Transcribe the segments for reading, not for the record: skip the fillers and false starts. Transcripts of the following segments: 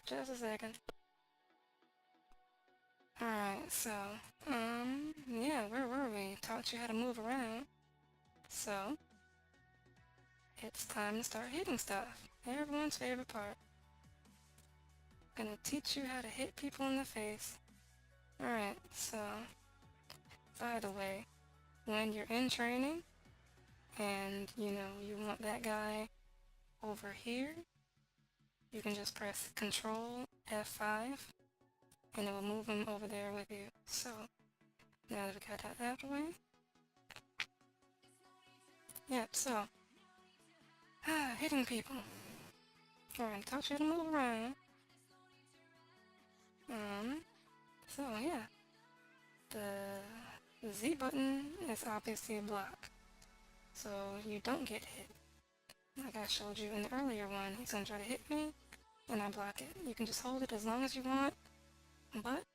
Just a second. Alright, so, yeah, where were we? Taught you how to move around. So, it's time to start hitting stuff. Everyone's favorite part. Gonna teach you how to hit people in the face. Alright, so, by the way, when you're in training, and, you know, you want that guy over here, you can just press Control F5, and it will move him over there with you. So, now that we got that out of the way, yep, so, hitting people. Alright, taught you how to move around. So yeah, the Z button is obviously a block, so you don't get hit. Like I showed you in the earlier one, he's gonna try to hit me, and I block it. You can just hold it as long as you want, but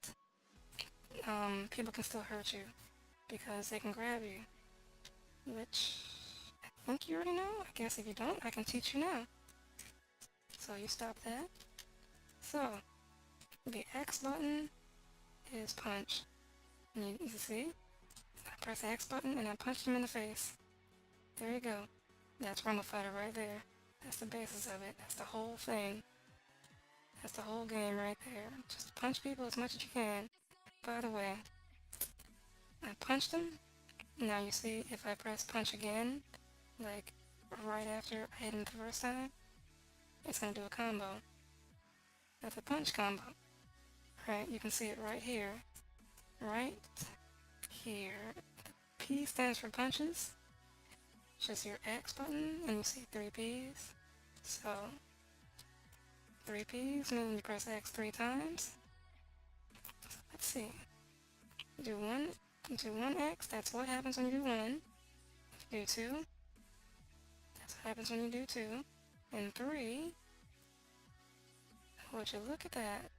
people can still hurt you because they can grab you, which I think you already know. I guess if you don't, I can teach you now. So you stop that. So the X button is punch. And you see? I press the X button and I punched him in the face. There you go. That's Rumble Fighter right there. That's the basis of it. That's the whole thing. That's the whole game right there. Just punch people as much as you can. By the way, I punched him. Now you see if I press punch again, like right after I hit him the first time, it's gonna do a combo. That's a punch combo. Right? You can see it right here. Right here. P stands for punches. Just your X button, and you see 3 Ps. So, 3 Ps means you press X 3 times. So let's see. Do one X, that's what happens when you do 1. Do 2, that's what happens when you do 2. And 3, would you look at that?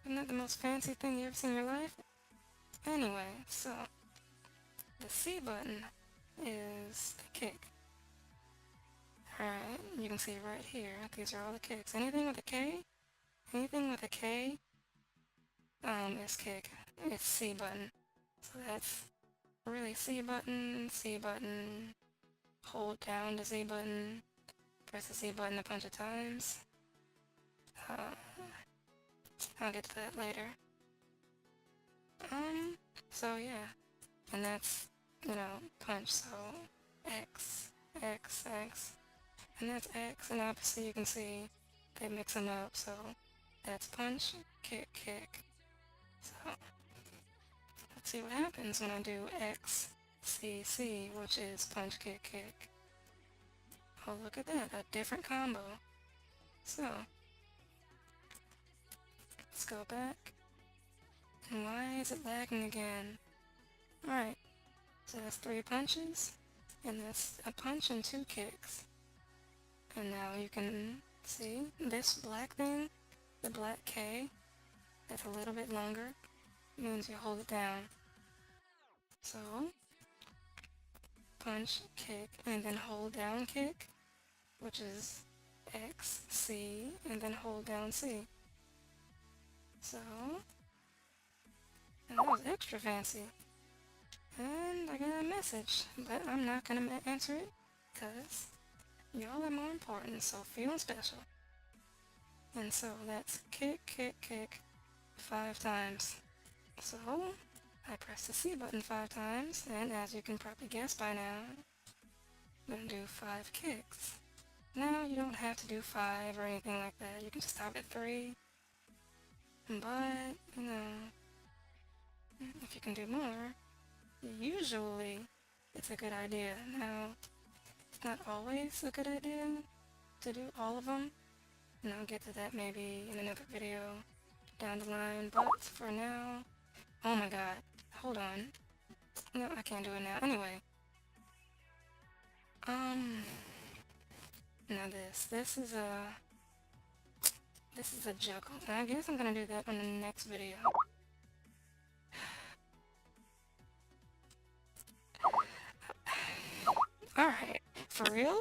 Isn't that the most fancy thing you ever seen in your life? Anyway, so, the C button is the kick. Alright, you can see right here, these are all the kicks. Anything with a K is kick. It's C button. So that's really C button, hold down the Z button, press the Z button a bunch of times. I'll get to that later. So yeah, and that's, you know, punch, so X, X, X, and that's X, and obviously you can see they mix them up, so that's punch, kick, kick. So, let's see what happens when I do X, C, C, which is punch, kick, kick. Oh, look at that, a different combo. So, let's go back. And why is it lagging again? Alright, so that's 3 punches, and that's a punch and 2 kicks. And now you can see this black thing, the black K, that's a little bit longer, means you hold it down. So, punch, kick, and then hold down kick, which is X, C, and then hold down C. So, and that was extra fancy. And I got a message, but I'm not gonna answer it, because y'all are more important, so feeling special. And so that's kick, kick, kick 5 times. So, I press the C button 5 times, and as you can probably guess by now, I'm gonna do 5 kicks. Now, you don't have to do 5 or anything like that, you can just stop at 3. But, you know, if you can do more, usually it's a good idea. Now, it's not always a good idea to do all of them, and I'll get to that maybe in another video down the line, but for now, oh my god, hold on. No, I can't do it now. Anyway, now this is a juggle, and I guess I'm gonna do that on the next video. Alright, for real?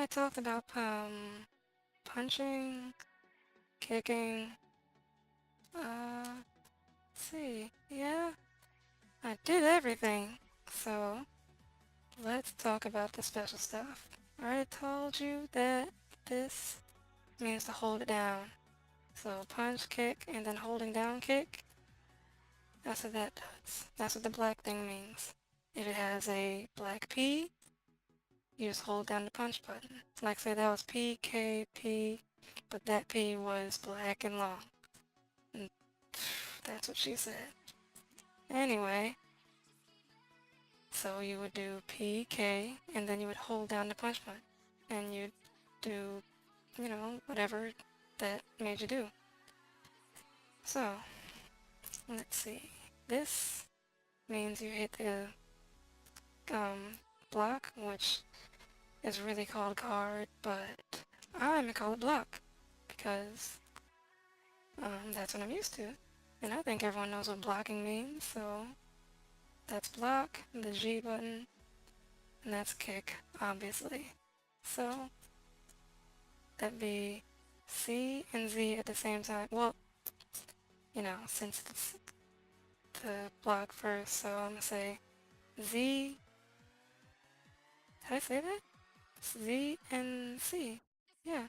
I talked about punching, kicking. Let's see. Yeah, I did everything. So let's talk about the special stuff. I already told you that this means to hold it down. So punch, kick, and then holding down kick. That's what that does. That's what the black thing means. If it has a black P, you just hold down the punch button. Like say that was P, K, P, but that P was black and long. And that's what she said. Anyway, so you would do P, K, and then you would hold down the punch button. And you'd do, whatever that made you do. So, let's see. This means you hit the block, which is really called guard, but I'm gonna call it block because that's what I'm used to. And I think everyone knows what blocking means, so that's block, the G button, and that's kick, obviously. So that'd be C and Z at the same time. Well, since it's the block first, so I'm gonna say Z. Did I say that? Z and C. Yeah.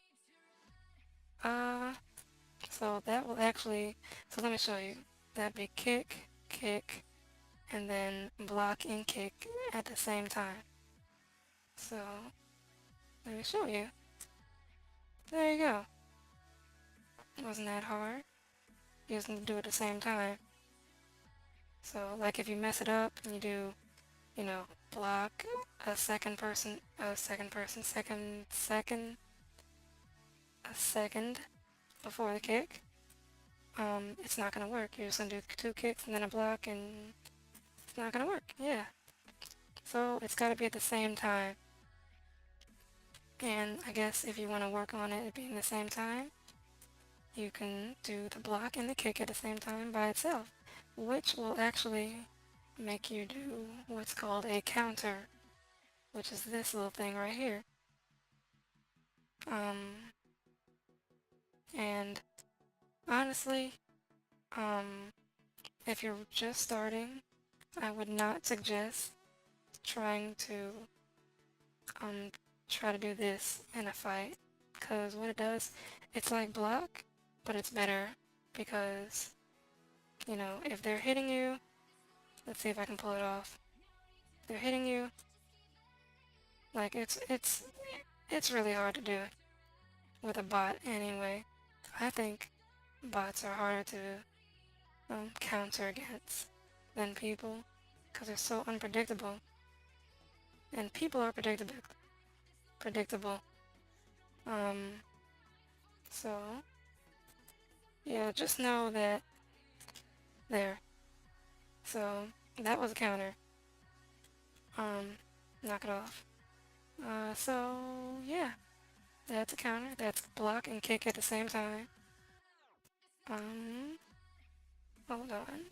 So that will actually, so let me show you. That'd be kick, kick, and then block and kick at the same time. So, let me show you. There you go. Wasn't that hard? You just need to do it at the same time. So, like if you mess it up and you do, block a second, a second before the kick, it's not gonna work. You're just gonna do 2 kicks and then a block and it's not gonna work. Yeah. So it's gotta be at the same time. And I guess if you want to work on it being the same time, you can do the block and the kick at the same time by itself, which will actually make you do what's called a counter, which is this little thing right here. And honestly, if you're just starting, I would not suggest trying to try to do this in a fight, because what it does, it's like block, but it's better because, if they're hitting you, let's see if I can pull it off. If they're hitting you, like it's really hard to do with a bot anyway. I think bots are harder to counter against than people because they're so unpredictable. And people are predictable. So yeah, just know that there. So that was a counter. Knock it off. So yeah, that's a counter. That's block and kick at the same time. Hold on.